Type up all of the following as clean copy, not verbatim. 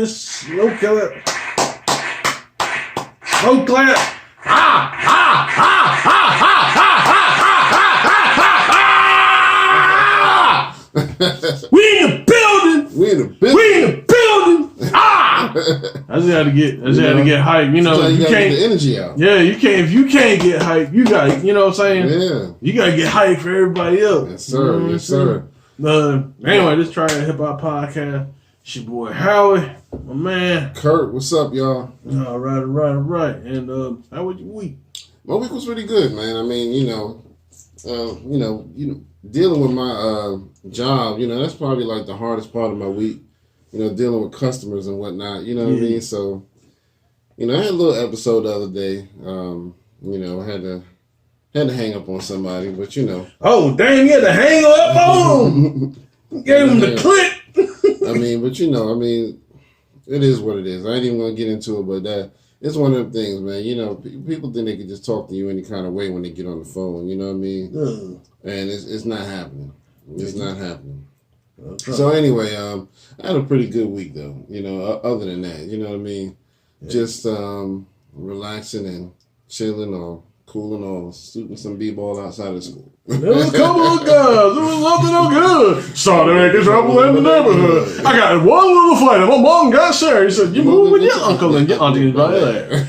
man. Slow clap. Slow clap. We in the building. We in the building. We in the building. I just had to get hype. You know, you can't get the energy out. Yeah, you can't. If you can't get hype, you got. You know what I'm saying? Yeah. You gotta get hype for everybody else. Yes, sir. You know yes, sir. Anyway, this Try Hip Hop Podcast. It's your boy Howie, my man. Kurt, what's up, y'all? All right. And how was your week? My week was really good, man. I mean, dealing with my job, that's probably like the hardest part of my week. Dealing with customers and whatnot. You know what I mean? So, I had a little episode the other day. I had to hang up on somebody, but Oh, damn! You had to hang up on him. Gave him the clip. It is what it is. I ain't even gonna get into it, but it's one of them things, man. People think they can just talk to you any kind of way when they get on the phone. You know what I mean? And it's not happening. It's not happening. So anyway, I had a pretty good week though. Other than that, you know what I mean? Yeah. Just relaxing and chilling or cooling or shooting some b-ball outside of school. There was a couple of guys. There was nothing no good. Started making trouble in the neighborhood. I got one little fight. My mom got Sarah. He said, "You move with your uncle and your auntie is right there."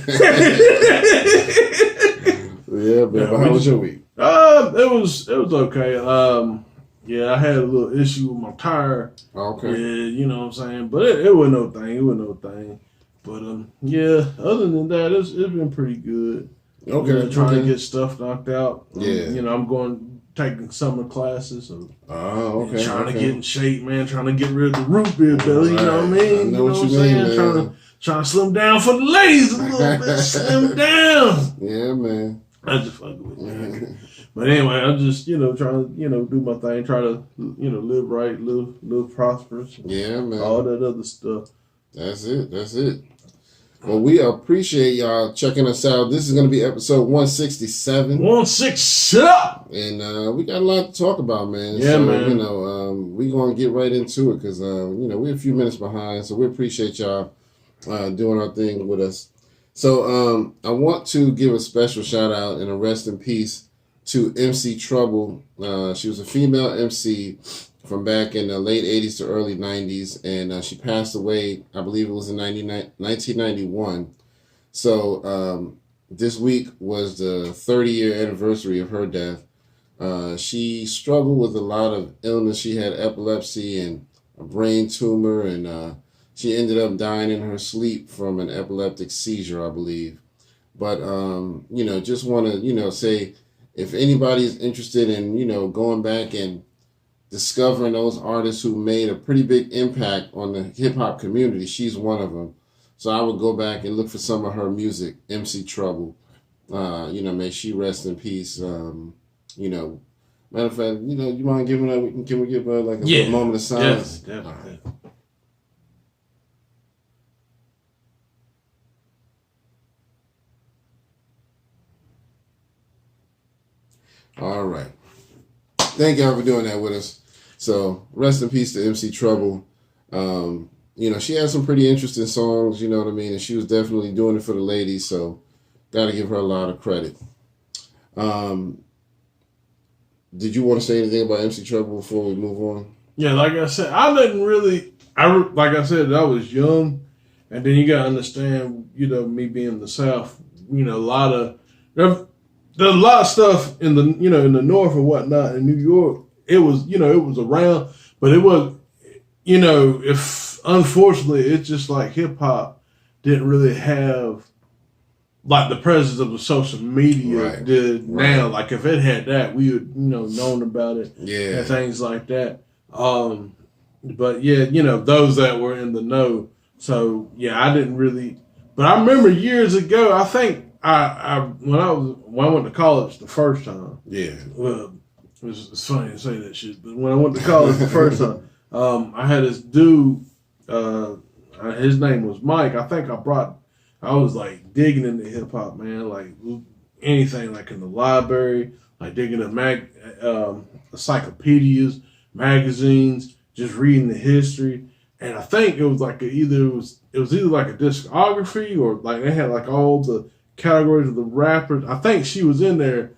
Yeah, but how was your week? It was okay. I had a little issue with my tire. Okay. Yeah, you know what I'm saying? But it wasn't no thing. But other than that, it's been pretty good. Okay. Trying to get stuff knocked out. Yeah. I'm taking summer classes. So okay. Trying to get in shape, man. Trying to get rid of the root beer belly. You know what I mean? I know what you mean, man. Trying to slim down for the ladies a little bit. Slim down. Yeah, man. I just fucking with you, man. But anyway, I'm just, trying to, do my thing, try to, live right, live prosperous. Yeah, man. All that other stuff. That's it. Well, we appreciate y'all checking us out. This is going to be episode 167. 167! And we got a lot to talk about, man. Yeah, so, man. We're going to get right into it because, we're a few minutes behind. So we appreciate y'all doing our thing with us. So I want to give a special shout out and a rest in peace to MC Trouble. She was a female MC from back in the late 80s to early 90s, and she passed away, I believe it was in 1991. So this week was the 30-year anniversary of her death. She struggled with a lot of illness. She had epilepsy and a brain tumor, and she ended up dying in her sleep from an epileptic seizure, I believe. But, just want to, say, if anybody's interested in, going back and discovering those artists who made a pretty big impact on the hip-hop community, she's one of them. So I would go back and look for some of her music, MC Trouble. May she rest in peace. Matter of fact, you mind giving her, can we give her like a little moment of silence? Definitely. All right. Thank y'all for doing that with us. So rest in peace to MC Trouble. She had some pretty interesting songs, you know what I mean? And she was definitely doing it for the ladies. So got to give her a lot of credit. Did you want to say anything about MC Trouble before we move on? Yeah, like I said, I was young. And then you got to understand, me being in the South, there's a lot of stuff in the, in the North and whatnot in New York. It was, it was around, but it was, if unfortunately, it's just like hip hop didn't really have like the presence of the social media did now. Like if it had that, we would, known about it and things like that. But those that were in the know. So I didn't really, but I remember years ago, I think, when I went to college the first time. Yeah. Well, it's funny to say that shit, but when I went to college the first time, I had this dude. His name was Mike. I think I was like digging into hip hop, man. Like anything, like in the library, like digging into encyclopedias, magazines, just reading the history. and I think it was like either like a discography or like they had like all the categories of the rappers. I think she was in there,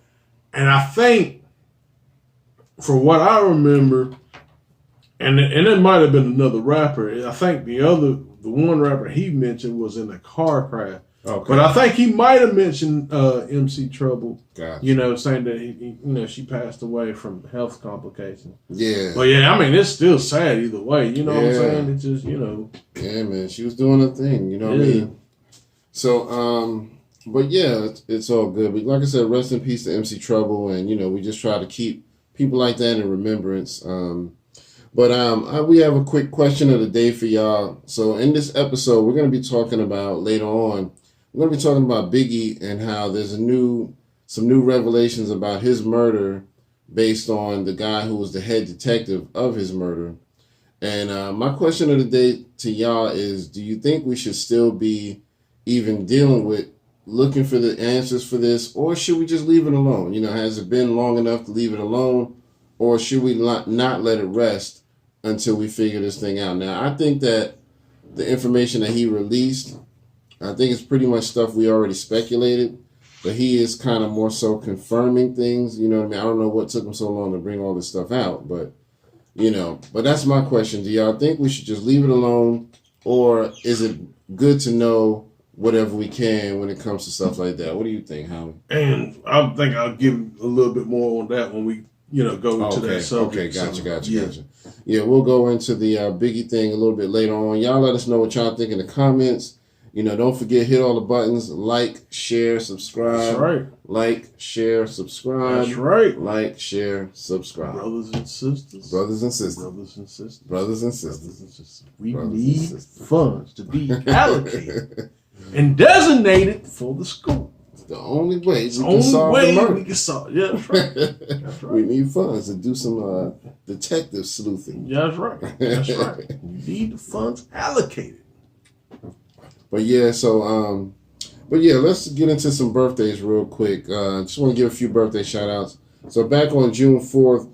and I think from what I remember, and it might have been another rapper. I think the one rapper he mentioned was in a car crash. Okay. But I think he might have mentioned MC Trouble. Gotcha. Saying that she passed away from health complications. Yeah. But yeah, I mean, it's still sad either way. You know what I'm saying? It's just, Yeah, man. She was doing her thing. You know what I mean? So, but yeah, it's all good. But like I said, rest in peace to MC Trouble. And, we just try to keep people like that in remembrance. But we have a quick question of the day for y'all. So in this episode, we're going to be talking about later on, we're going to be talking about Biggie and how there's some new revelations about his murder based on the guy who was the head detective of his murder. And my question of the day to y'all is, do you think we should still be even dealing with looking for the answers for this, or should we just leave it alone? Has it been long enough to leave it alone, or should we not let it rest until we figure this thing out? Now, I think that the information that he released, I think it's pretty much stuff we already speculated, but he is kind of more so confirming things. You know what I mean? I don't know what took him so long to bring all this stuff out, but that's my question. Do y'all think we should just leave it alone, or is it good to know whatever we can when it comes to stuff like that? What do you think, Howie? And I think I'll give a little bit more on that when we go into that subject. Okay, gotcha. Yeah, we'll go into the Biggie thing a little bit later on. Y'all let us know what y'all think in the comments. Don't forget, hit all the buttons. Like, share, subscribe. That's right. Like, share, subscribe. That's right. Like, share, subscribe. Brothers and sisters. Brothers and sisters. Brothers and sisters. Brothers and sisters. Brothers and sisters. We Brothers and need sisters. funds to be allocated and designated for the school. It's the only way It's we the can solve only the way murder. we can solve. Yeah, that's right. That's right. We need funds to do some detective sleuthing. Yeah, that's right. That's right. We need the funds allocated. But yeah, let's get into some birthdays real quick. Just want to give a few birthday shout outs. So back on June 4th,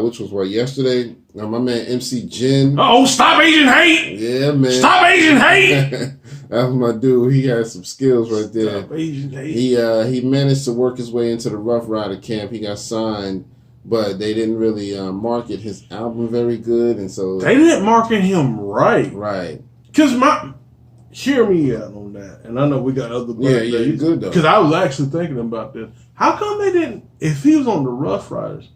which was yesterday, my man MC Jin. Oh, stop Asian hate! Yeah, man. Stop Asian hate! That was my dude. He had some skills right there. Stop Asian hate. He managed to work his way into the Rough Rider camp. He got signed, but they didn't really market his album very good, and so They didn't market him right. Right. Hear me out on that. And I know we got other birthdays. Yeah, you good though. Because I was actually thinking about this. How come they didn't, if he was on the Rough Riders,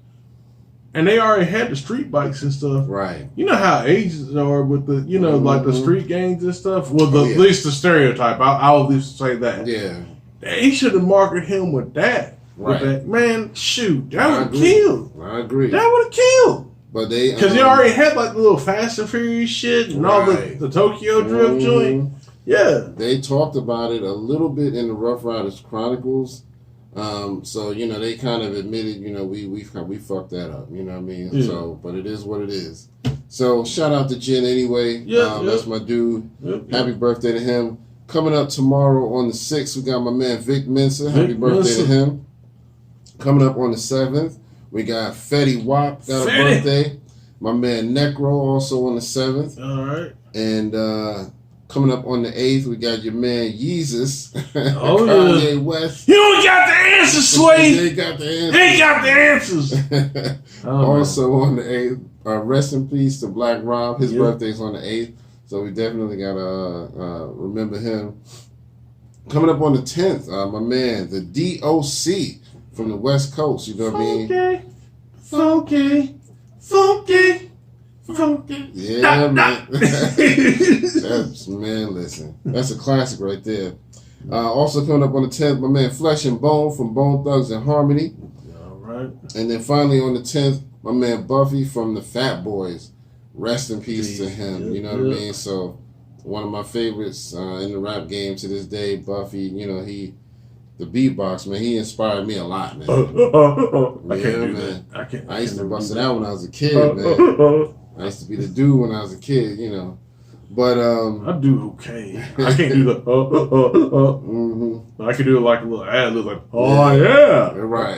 and they already had the street bikes and stuff. Right. You know how Asians are with the, like the street gangs and stuff? Well, at least the stereotype. I'll at least say that. Yeah. He should have marketed him with that. Right. With that. Man, shoot. That would have killed. I agree. That would have killed. But they... Because they already had like the little Fast and Furious shit and all the Tokyo Drift joint. Yeah. They talked about it a little bit in the Rough Riders Chronicles. So, they kind of admitted, we fucked that up. You know what I mean? Yeah. So, but it is what it is. So, shout out to Jen anyway. That's my dude. Happy birthday to him. Coming up tomorrow on the 6th, we got my man Vic Mensa. Happy birthday to him. Coming up on the 7th, we got Fetty Wap got a birthday. My man Necro also on the 7th. All right. And coming up on the 8th, we got your man Yeezus. Oh, Kanye West. You ain't got the answers, Sway. They got the answers. They got the answers. Also on the 8th, rest in peace to Black Rob. His birthday's on the 8th. So we definitely got to remember him. Coming up on the 10th, my man, the DOC from the West Coast. You know what I mean? Funky. Yeah, man. Listen. That's a classic right there. Also coming up on the 10th, my man Flesh and Bone from Bone Thugs and Harmony. All right. And then finally on the 10th, my man Buffy from the Fat Boys. Rest in peace to him. You know what I mean? So one of my favorites in the rap game to this day, Buffy, the beatbox, man, he inspired me a lot, man. I used to bust it out when I was a kid, man. I used to be the dude when I was a kid, But I do okay. I can't do the mm-hmm. I can do it like a little ad lib, like, oh yeah. Right.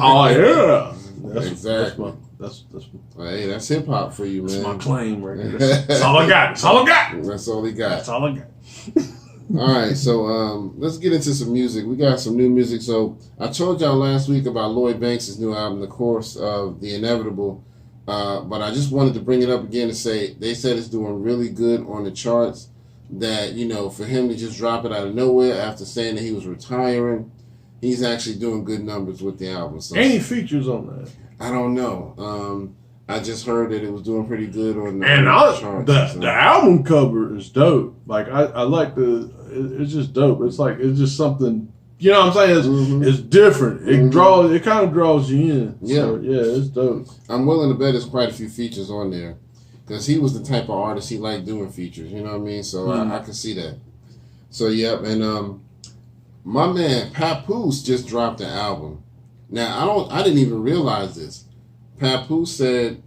Oh yeah. Exactly. Hey, that's hip hop for you, man. That's my claim right there. That's all I got. That's all I got. That's all he got. That's all I got. All right, so let's get into some music. We got some new music. So I told y'all last week about Lloyd Banks' new album, The Course of the Inevitable. But I just wanted to bring it up again to say they said it's doing really good on the charts. That, you know, for him to just drop it out of nowhere after saying that he was retiring, he's actually doing good numbers with the album. So Any features on that? I don't know. I just heard that it was doing pretty good on the charts. The album cover is dope. Like I like it's just dope. It's like it's just something. You know what I'm saying? It's different. It kind of draws you in. Yeah, so, yeah, it's dope. I'm willing to bet there's quite a few features on there. Because he was the type of artist he liked doing features, you know what I mean? So I can see that. So, yep, and my man, Papoose, just dropped an album. Now, I didn't even realize this. Papoose said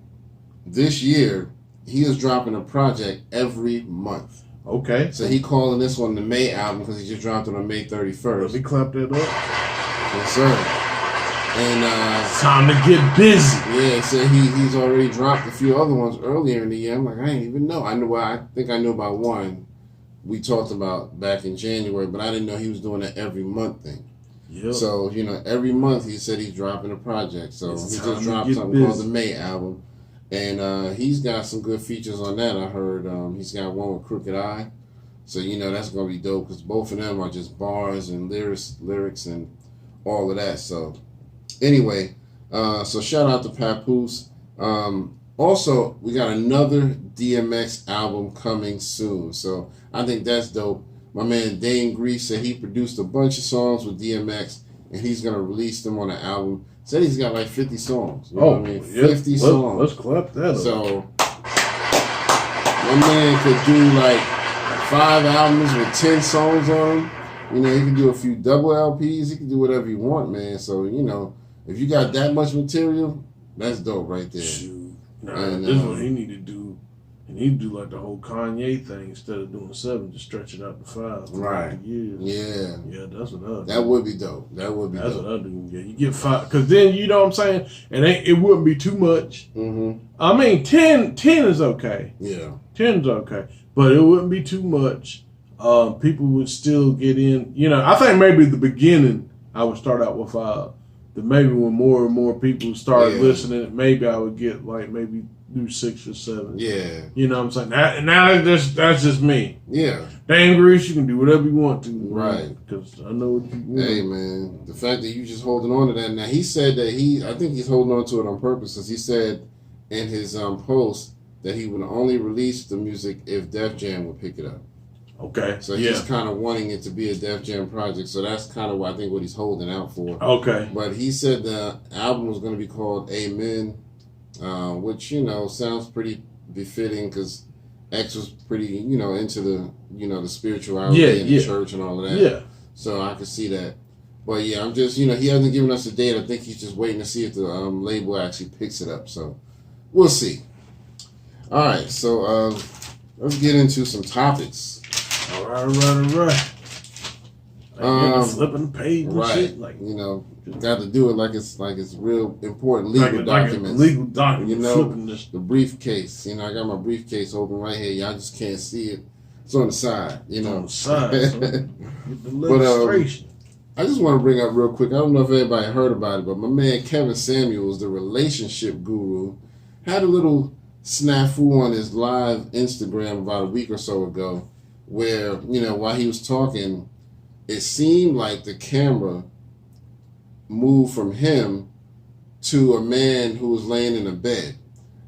this year he is dropping a project every month. Okay. So he calling this one the May album because he just dropped it on May 31st. Let me clap that up. Yes, sir. And time to get busy. Yeah, so he's already dropped a few other ones earlier in the year. I'm like, I didn't even know. I think I knew about one we talked about back in January, but I didn't know he was doing an every month thing. Yep. So, you know, every month he said he's dropping a project. So he just dropped something called the May album. And he's got some good features on that. I heard he's got one with Crooked Eye. So, you know, that's going to be dope because both of them are just bars and lyrics and all of that. So, anyway, so shout out to Papoose. Also, we got another DMX album coming soon. So, I think that's dope. My man Dane Grease said he produced a bunch of songs with DMX and he's going to release them on an album. Said he's got like 50 songs. You know what I mean? 50 songs. Let's clap that up. So, my man could do like 5 albums with 10 songs on them. You know, he can do a few double LPs. He can do whatever you want, man. So, you know, if you got that much material, that's dope right there. Shoot. This is what he need to do. He need to do like the whole Kanye thing instead of doing 7, just stretch it out to 5. Right. Years. Yeah. Yeah, that's what I do. That would be dope. That's what I do. Yeah, you get 5. Because then, you know what I'm saying? It wouldn't be too much. Mm-hmm. I mean, 10 is okay. Yeah. 10 is okay. But it wouldn't be too much. People would still get in. You know, I think maybe at the beginning, I would start out with 5. Then maybe when more and more people started listening, maybe I would get like maybe do 6 or 7. Yeah. You know what I'm saying? Now that's just me. Yeah. Dang Grease, you can do whatever you want to. Right. Because I know what you want. Hey, man. The fact that you just holding on to that. Now, he said that I think he's holding on to it on purpose because he said in his post that he would only release the music if Def Jam would pick it up. Okay. So he's kind of wanting it to be a Def Jam project. So that's kind of what I think what he's holding out for. Okay. But he said the album was going to be called Amen, which, you know, sounds pretty befitting because X was pretty, you know, into the, you know, the spirituality and the church and all of that. Yeah. So I could see that. But yeah, I'm just, you know, he hasn't given us a date. I think he's just waiting to see if the label actually picks it up. So we'll see. All right. So let's get into some topics. All right. Flipping the page and shit. Like, you know, got to do it like it's real important legal documents. Legal document. You know, flipping this. the briefcase. You know, I got my briefcase open right here. Y'all just can't see it. It's on the side. You know, on the side. The legislation. I just want to bring up real quick. I don't know if everybody heard about it, but my man Kevin Samuels, the relationship guru, had a little snafu on his live Instagram about a week or so ago, where, you know, while he was talking, it seemed like the camera moved from him to a man who was laying in a bed.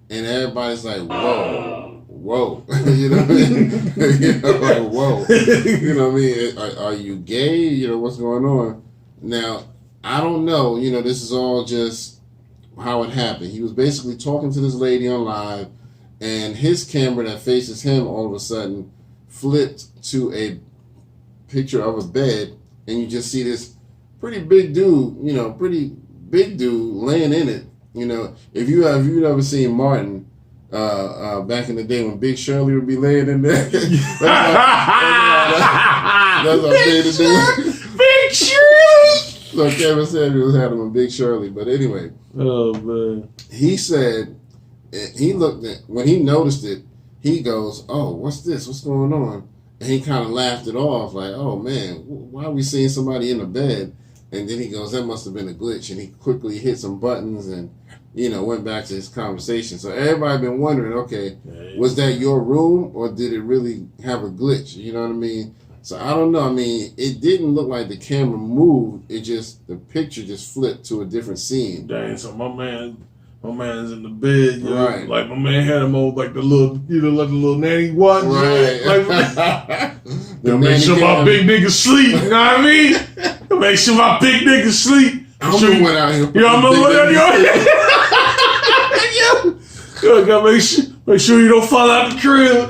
And everybody's like, whoa. You know what I mean? You know, like, whoa. You know what I mean? Are you gay? You know, what's going on? Now, I don't know. You know, this is all just how it happened. He was basically talking to this lady on live, and his camera that faces him all of a sudden flipped to a picture of a bed, and you just see this pretty big dude, you know, laying in it. You know, if you've ever seen Martin back in the day when Big Shirley would be laying in there, that's what Big Shirley. So Kevin Samuels had him a Big Shirley, but anyway, oh man, he said he looked at when he noticed it. He goes, "Oh, what's this? What's going on?" And he kind of laughed it off, like, "Oh man, why are we seeing somebody in the bed?" And then he goes, "That must have been a glitch." And he quickly hit some buttons and, went back to his conversation. So everybody been wondering, okay, was that your room or did it really have a glitch? You know what I mean? So I don't know. I mean, it didn't look like the camera moved. The picture just flipped to a different scene. Dang, so my man's in the bed, right? Like my man had him on like the little, like the little nanny watch, right? Like, make sure my big nigga sleep. You know what I mean? Make sure my big nigga sleep. I'm gonna went out here. I'm gonna went out here. Gotta make sure you don't fall out the crib.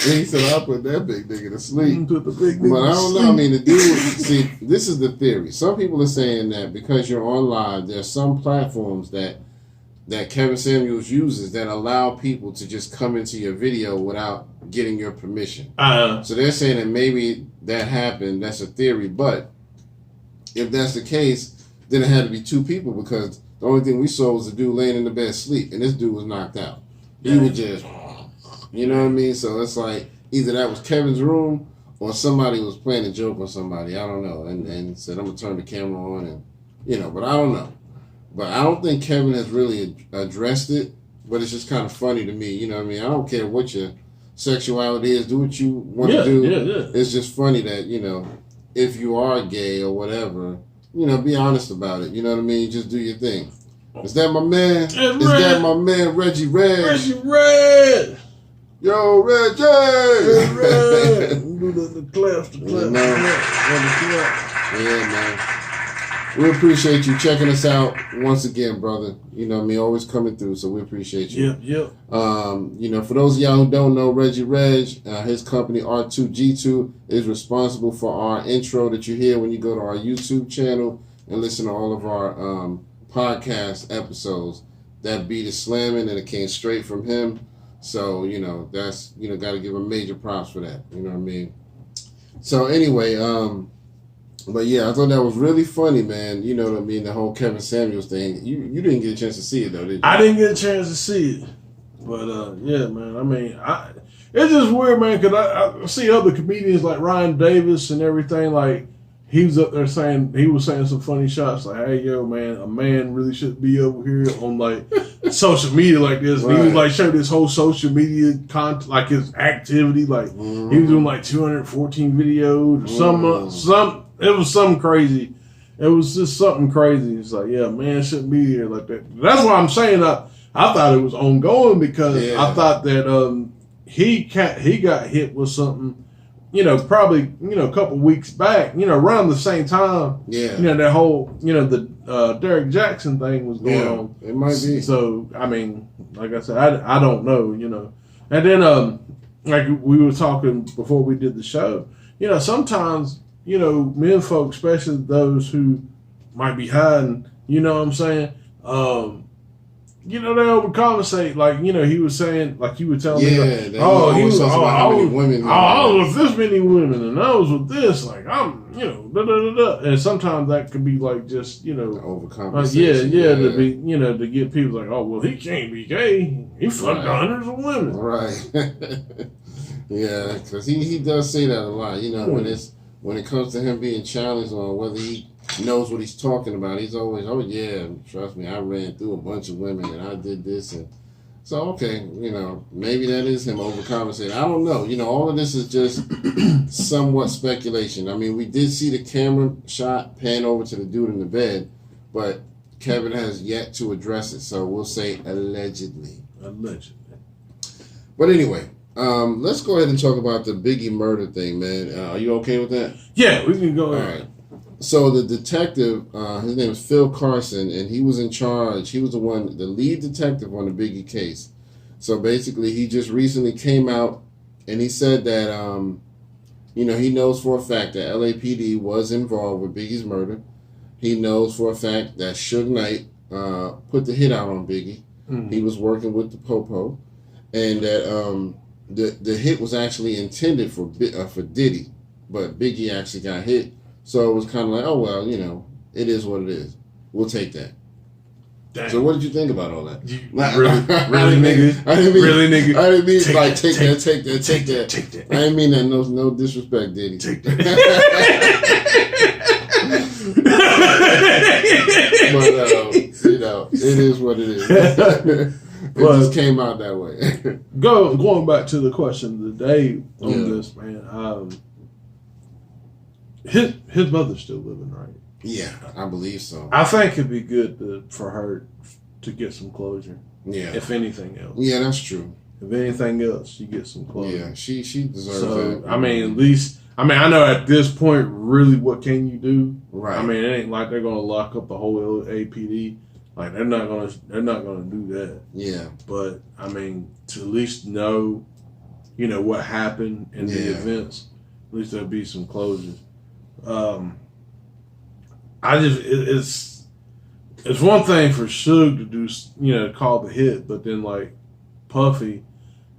He said, "I'll put that big nigga to sleep." Put the big nigga but I don't know. I mean, the dude. See, this is the theory. Some people are saying that because you're on live, there's some platforms that Kevin Samuels uses that allow people to just come into your video without getting your permission. So they're saying that maybe that happened. That's a theory, but if that's the case, then it had to be two people because the only thing we saw was the dude laying in the bed asleep, and this dude was knocked out. He was just, you know what I mean? So it's like either that was Kevin's room or somebody was playing a joke on somebody. I don't know. And said, I'm going to turn the camera on and, but I don't know. But I don't think Kevin has really addressed it, but it's just kind of funny to me. You know what I mean? I don't care what your sexuality is. Do what you want to do. Yeah. It's just funny that, if you are gay or whatever, be honest about it. You know what I mean? Just do your thing. Is that my man? Is that my man, Reggie Red? Reggie Red! Yo, Reggie! Red! Do the claps, Yeah, man. We appreciate you checking us out once again, brother. You know what I mean? Always coming through, so we appreciate you. Yep. For those of y'all who don't know Reggie Reg, his company R2G2 is responsible for our intro that you hear when you go to our YouTube channel and listen to all of our podcast episodes. That beat is slamming and it came straight from him. So, that's, got to give him major props for that. You know what I mean? So anyway, but yeah, I thought that was really funny, man. You know what I mean? The whole Kevin Samuels thing. You didn't get a chance to see it, though, did you? I didn't get a chance to see it. But, yeah, man. I mean, it's just weird, man, because I see other comedians like Ryan Davis and everything. Like, he was up there saying some funny shots. Like, hey, yo, man, a man really shouldn't be over here on, like, social media like this. Right. He was, like, showed his whole social media content, like, his activity. Like, he was doing, like, 214 videos or it was something crazy. It was just something crazy. It's like, yeah, man shouldn't be here like that. That's why I'm saying I thought it was ongoing because I thought that he got hit with something, probably, a couple weeks back, around the same time. Yeah. That whole, the Derek Jackson thing was going on. It might be. So, I mean, like I said, I don't know, And then, like we were talking before we did the show, sometimes, men folk, especially those who might be hiding, you know what I'm saying? They overcompensate. Like, he was saying, like you were telling me, like, I was with this many women, and I was with this. Like, I'm, And sometimes that could be like just, overcompensation. To be, to get people like, oh, well, he can't be gay. He fucked hundreds of women. Right. Yeah, because he does say that a lot. When it comes to him being challenged on whether he knows what he's talking about, he's always, oh yeah, trust me, I ran through a bunch of women and I did this. And so, okay, maybe that is him overcompensating. I don't know. All of this is just somewhat speculation. I mean, we did see the camera shot pan over to the dude in the bed, but Kevin has yet to address it. So we'll say allegedly. But anyway, let's go ahead and talk about the Biggie murder thing, man. Are you okay with that? Yeah, we can go ahead. All right. So the detective, his name is Phil Carson, and he was in charge. He was the lead detective on the Biggie case. So basically, he just recently came out and he said that, he knows for a fact that LAPD was involved with Biggie's murder. He knows for a fact that Suge Knight put the hit out on Biggie. Mm-hmm. He was working with the Popo, and that the hit was actually intended for Diddy, but Biggie actually got hit. So it was kind of like, oh, well, it is what it is. We'll take that. Dang. So what did you think about all that? Really, nigga? I didn't mean, really, nigga? I didn't mean take like that, take that. Take that. I didn't mean that. No disrespect, Diddy. Take that. But you know, it is what it is. It just came out that way. Going back to the question of the day on this, man. His mother's still living, right? Yeah, I believe so. I think it'd be good for her to get some closure. Yeah. If anything else. Yeah, that's true. If anything else, she gets some closure. Yeah, she deserves that. I mean, at least, I know at this point, really, what can you do? Right. I mean, it ain't like they're gonna lock up the whole APD. Like they're not gonna do that. Yeah. But I mean, to at least know, what happened in the events. At least there'll be some closure. It's one thing for Suge to do, call the hit, but then like Puffy,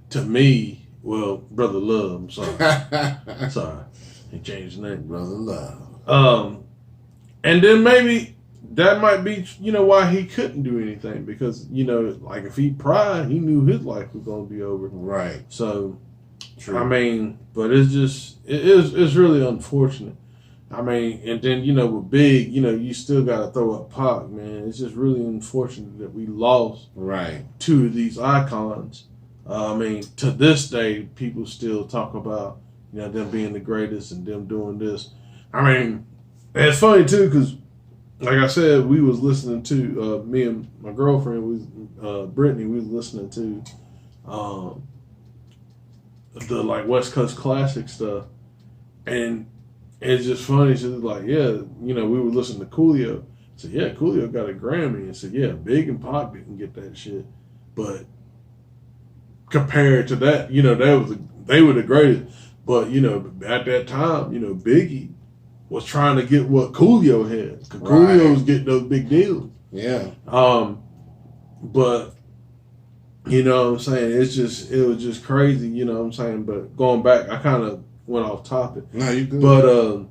to me, well, Brother Love, I'm sorry. Sorry. He changed his name. Brother Love. And then maybe that might be, why he couldn't do anything because, like if he pried, he knew his life was going to be over. Right. So, True. I mean, but it's really unfortunate. I mean, and then, with Big, you still got to throw up Pac, man. It's just really unfortunate that we lost two of these icons. I mean, to this day, people still talk about, them being the greatest and them doing this. I mean, and it's funny, too, because, like I said, we was listening to, me and my girlfriend, Brittany, we was listening to the, like, West Coast Classic stuff. And it's just funny. She's like, we were listening to Coolio. I said, yeah, Coolio got a Grammy. And said, yeah, Big and Pac didn't get that shit. But compared to that, they were the greatest. But, at that time, Biggie was trying to get what Coolio had. Because Coolio was getting those big deals. Yeah. But, what I'm saying? It was just crazy, what I'm saying? But going back, I kind of went off topic. No, you good. But, what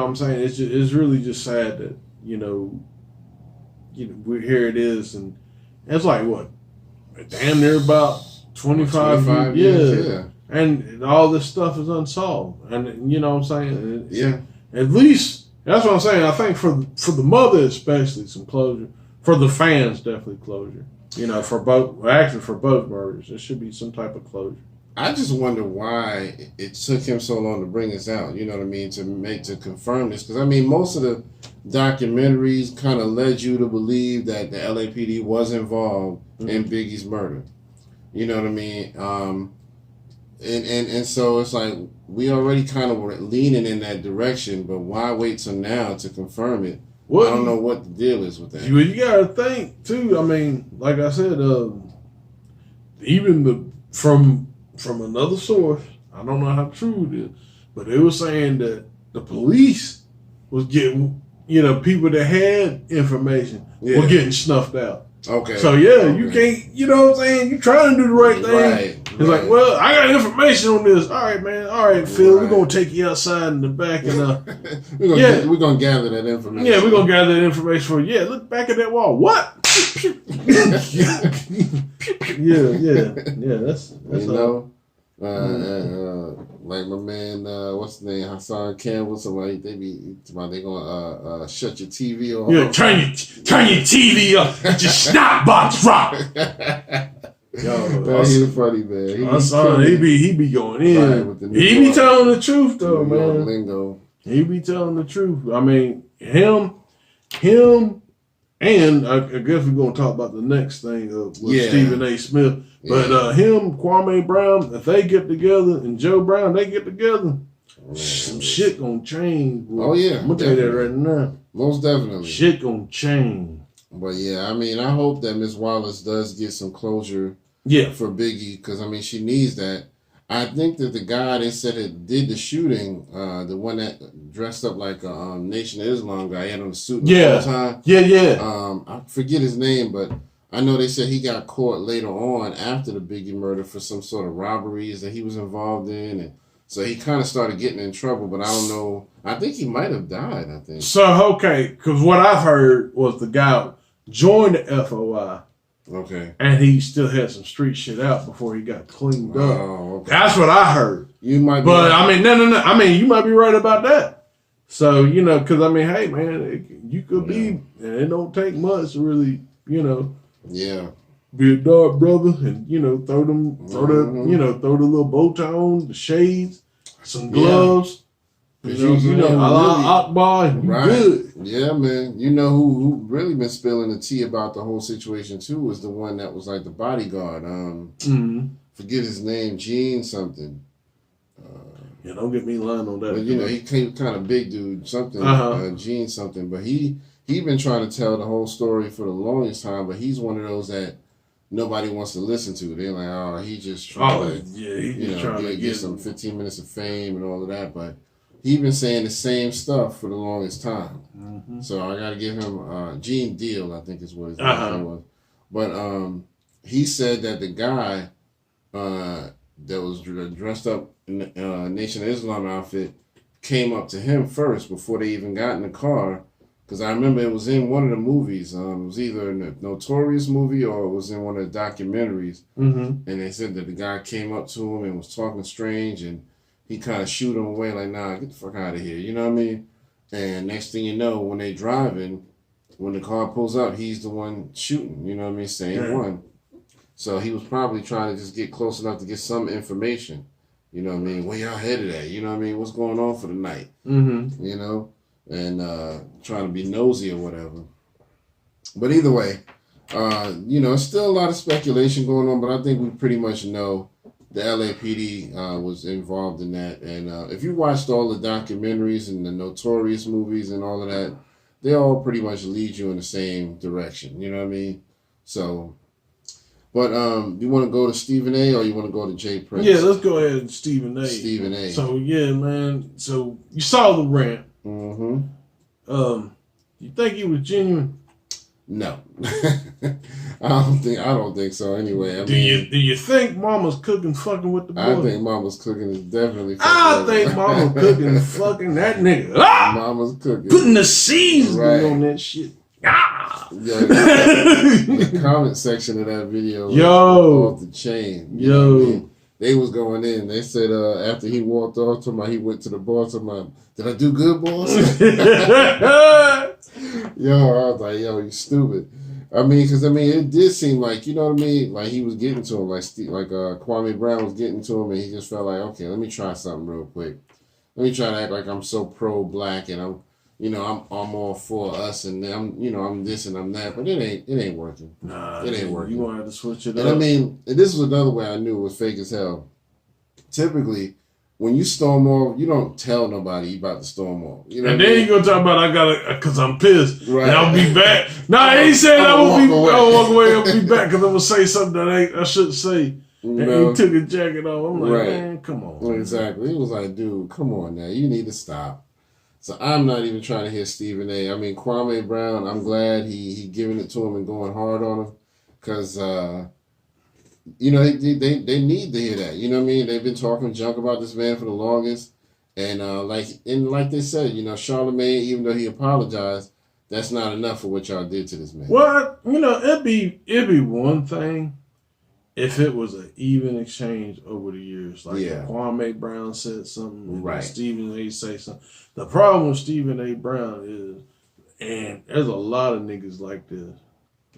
I'm saying? It's really just sad that, here it is. And it's like, what? Damn near about 25 years. Yeah. And all this stuff is unsolved. And, what I'm saying? Yeah. At least, that's what I'm saying. I think for the mother especially, some closure. For the fans, definitely closure. For both murders. There should be some type of closure. I just wonder why it took him so long to bring this out, you know what I mean, to confirm this. Because, I mean, most of the documentaries kind of led you to believe that the LAPD was involved in Biggie's murder. You know what I mean? And so it's like we already kind of were leaning in that direction, but why wait till now to confirm it? I don't know what the deal is with that. You got to think, too. I mean, like I said, even from another source, I don't know how true it is, but they were saying that the police was getting, people that had information were getting snuffed out. Okay. So, you can't, you know what I'm saying? You're trying to do the right thing. It's like, well, I got information on this. All right, man. All right, Phil, we're going to take you outside in the back. And we're going to gather that information. Yeah, we're going to gather that information for you. Yeah, look back at that wall. What? Yeah, that's like my man, what's his name, Hassan Campbell. Somebody they gonna shut your TV off. Yeah, turn your TV off. Get your snot box rock. Yo, he's funny, man. Hassan, he be going in. He be telling the truth though, man. Lingo. He be telling the truth. I mean, him. And I guess we're going to talk about the next thing with Stephen A. Smith. But him, Kwame Brown, if they get together, and Joe Brown, they get together, some shit going to change. Boy. Oh, yeah. I'm going to tell you that right now. Most definitely. Shit going to change. But, yeah, I mean, I hope that Miss Wallace does get some closure for Biggie because, I mean, she needs that. I think that the guy they said that did the shooting, the one that dressed up like a Nation of Islam guy, he had on a suit the whole time. Yeah. I forget his name, but I know they said he got caught later on after the Biggie murder for some sort of robberies that he was involved in. And so he kind of started getting in trouble, but I don't know. I think he might have died, I think. So, okay, because what I've heard was the guy joined the FOI, Okay. and he still had some street shit out before he got cleaned up. Oh, okay. That's what I heard. You might be But right. I mean, no. I mean, you might be right about that. So because I mean, hey, man, you could be, and it don't take much to really, Yeah. be a dark brother, and throw the little bow tie on, the shades, some gloves. Allah Akbar, and you Right. good. Yeah, man. You know who really been spilling the tea about the whole situation too was the one that was like the bodyguard. Forget his name, Gene something. Yeah, don't get me lying on that. But he came kind of big dude, something, Gene something. But he been trying to tell the whole story for the longest time. But he's one of those that nobody wants to listen to. They're like, oh, he just trying he's just trying to get some 15 minutes of fame and all of that. But he been saying the same stuff for the longest time. Mm-hmm. So I got to give him Gene Deal, I think is what his name was. But he said that the guy that was dressed up in the Nation of Islam outfit came up to him first before they even got in the car. Because I remember it was in one of the movies. It was either in the Notorious movie or it was in one of the documentaries. Mm-hmm. And they said that the guy came up to him and was talking strange and he kind of shooed him away like, nah, get the fuck out of here. You know what I mean? And next thing you know, when they driving, when the car pulls up, he's the one shooting. You know what I mean? Same one. So he was probably trying to just get close enough to get some information. You know what I mean? Where y'all headed at? You know what I mean? What's going on for the night? Mm-hmm. You know? And trying to be nosy or whatever. But either way, it's still a lot of speculation going on, but I think we pretty much know the LAPD was involved in that. And if you watched all the documentaries and the Notorious movies and all of that, they all pretty much lead you in the same direction. You know what I mean? So, but you want to go to Stephen A. or you want to go to Jay Prince? Yeah, let's go ahead and Stephen A. Stephen A. So, yeah, man. So, you saw the rant. Mm-hmm. You think he was genuine? No. I don't think so anyway. Do you think Mama's cooking fucking with the boy? I think Mama's cooking is definitely fucking. I think Mama's cooking fucking that nigga. Mama's cooking. Putting the seasoning on that shit. Yeah, the comment section of that video was off the chain. You know what I mean? They was going in. They said after he walked off, he went to the bar. Did I do good, boss? Yo, I was like, yo, you stupid. I mean, because it did seem like, you know what I mean? Like he was getting to him, like Kwame Brown was getting to him, and he just felt like, okay, let me try something real quick. Let me try to act like I'm so pro-black, and I'm all for us, and I'm this and I'm that, but it ain't working. Nah, it ain't working. You wanted to switch it up. And this was another way I knew it was fake as hell. Typically, when you storm off, you don't tell nobody you about to storm off. You know and then you gonna talk about because I'm pissed, right? And I'll be back. Nah, he said I'll walk away. I'll be back because I'm gonna say something that I shouldn't say. And he took his jacket off. I'm like, man, come on. Exactly. He was like, dude, come on now. You need to stop. So I'm not even trying to hear Stephen A. I mean, Kwame Brown, I'm glad he giving it to him and going hard on him. Because, they need to hear that. You know what I mean? They've been talking junk about this man for the longest. And like they said, Charlamagne, even though he apologized, that's not enough for what y'all did to this man. Well, it'd be one thing if it was an even exchange over the years. Like Kwame Brown said something, right? Stephen A. say something. The problem with Stephen A. Brown is, and there's a lot of niggas like this.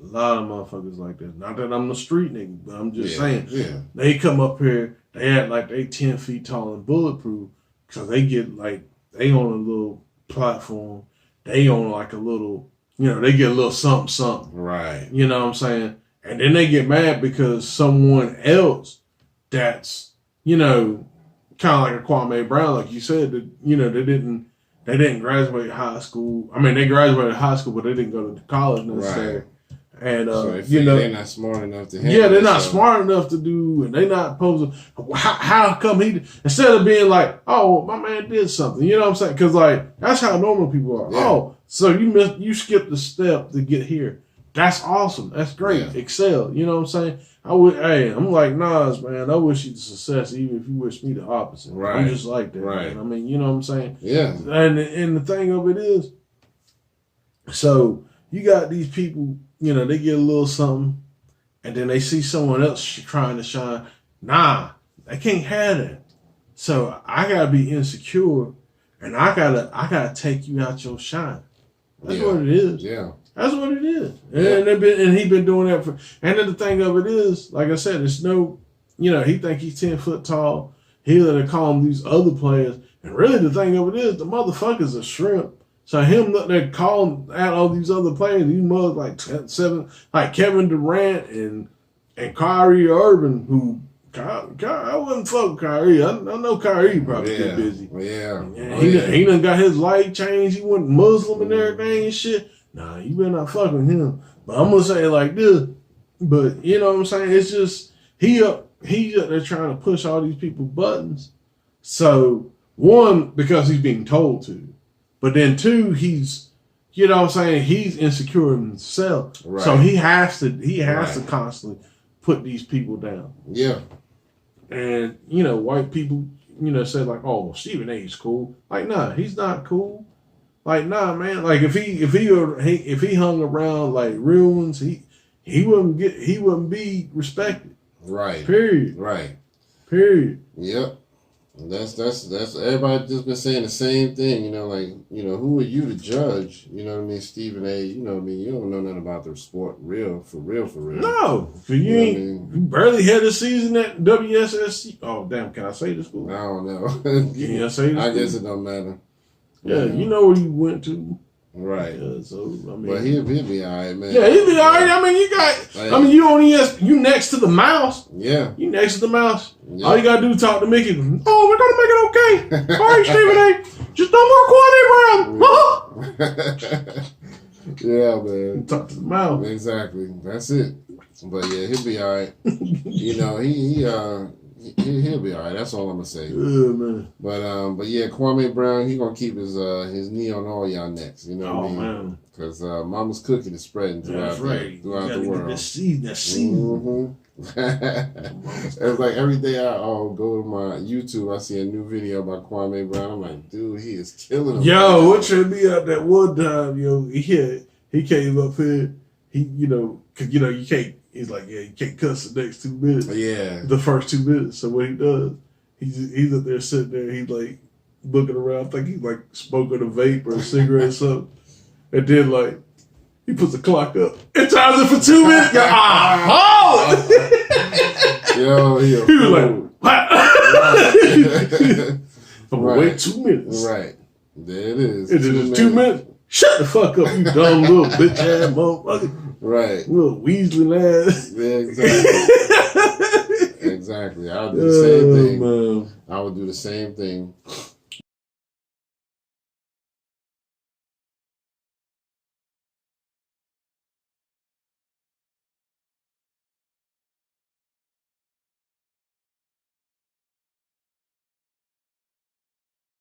A lot of motherfuckers like this. Not that I'm the street nigga, but I'm just saying. Yeah. They come up here, they act like they 10 feet tall and bulletproof because they get they on a little platform. They on like a little, they get a little something. Right. You know what I'm saying? And then they get mad because someone else that's, kind of like a Kwame Brown, like you said, that, they didn't graduate high school. I mean, they graduated high school, but they didn't go to college necessarily. Right. And, so they're not smart enough to handle they're not smart enough to do, and they're not supposed to, how come instead of being like, oh, my man did something, you know what I'm saying? Because, that's how normal people are. Yeah. Oh, so you skipped a step to get here. That's awesome. That's great. Yeah. Excel. You know what I'm saying? I'm like Nas, man. I wish you the success, even if you wish me the opposite. Right. I'm just like that. Right. Man. I mean, you know what I'm saying? Yeah. And the thing of it is, so you got these people they get a little something, and then they see someone else trying to shine. Nah, they can't have that. So I gotta be insecure, and I gotta take you out your shine. That's what it is. Yeah. That's what it is. And he been doing that for. And then the thing of it is, like I said, it's no, he think he's 10 foot tall. He let her call him these other players. And really the thing of it is, the motherfucker's a shrimp. So him letting her call out all these other players, these mothers like 7, like Kevin Durant and Kyrie Irving, who I wouldn't fuck Kyrie. I know Kyrie probably get busy. Yeah. He done got his life changed. He went Muslim and everything and shit. Nah, you better not fuck with him. But I'm gonna say it like this. But you know what I'm saying? It's just he up there trying to push all these people buttons. So one, because he's being told to. But then two, he's he's insecure in himself. Right. So he has to constantly put these people down. Yeah. And white people, say like, oh, well, Stephen A's cool. Like, nah, he's not cool. Like, nah, man. Like, if he hung around like real ones, he wouldn't be respected. Right. Period. Right. Period. Yep. That's everybody just been saying the same thing. Who are you to judge? You know what I mean, Stephen A. You know what I mean. You don't know nothing about the sport, for real. No, you barely had a season at WSSC. Oh damn, can I say this? School? I don't know. Can I say this? I guess it don't matter. Yeah, you know where you went to. Right. Yeah, so but he'll be all right, man. Yeah, he'll be all right. I mean, you on ES, you next to the mouse. Yeah. You next to the mouse. Yeah. All you gotta do is talk to Mickey. Oh, we're gonna make it okay. All right, Stephen A. Just no more Kwame Brown. Yeah, man. Talk to the mouse. Exactly. That's it. But yeah, he'll be all right. He'll be all right. That's all I'm gonna say. Yeah, man. But yeah, Kwame Brown, he gonna keep his knee on all y'all necks. You know what I mean? Man. Because Mama's cooking is spreading throughout the world. That seed. Mm-hmm. It's like every day I go to my YouTube, I see a new video about Kwame Brown. I'm like, dude, he is killing him. Yo, what should be out that one time? He came up here. Cause you can't. He's like, yeah, you can't cuss the next 2 minutes. Yeah. The first 2 minutes. So what he does, he's up there sitting there, he's like looking around, I think he's like smoking a vape or a cigarette or something. And then like he puts the clock up. It times it for 2 minutes. Yo, he was like, what? I'm gonna wait 2 minutes. Right. There it is. It is 2 minutes. Shut the fuck up, you dumb little bitch ass motherfucker. Right. Little Weasley ass. Yeah, exactly. Exactly. I would do the same thing. Man. I would do the same thing.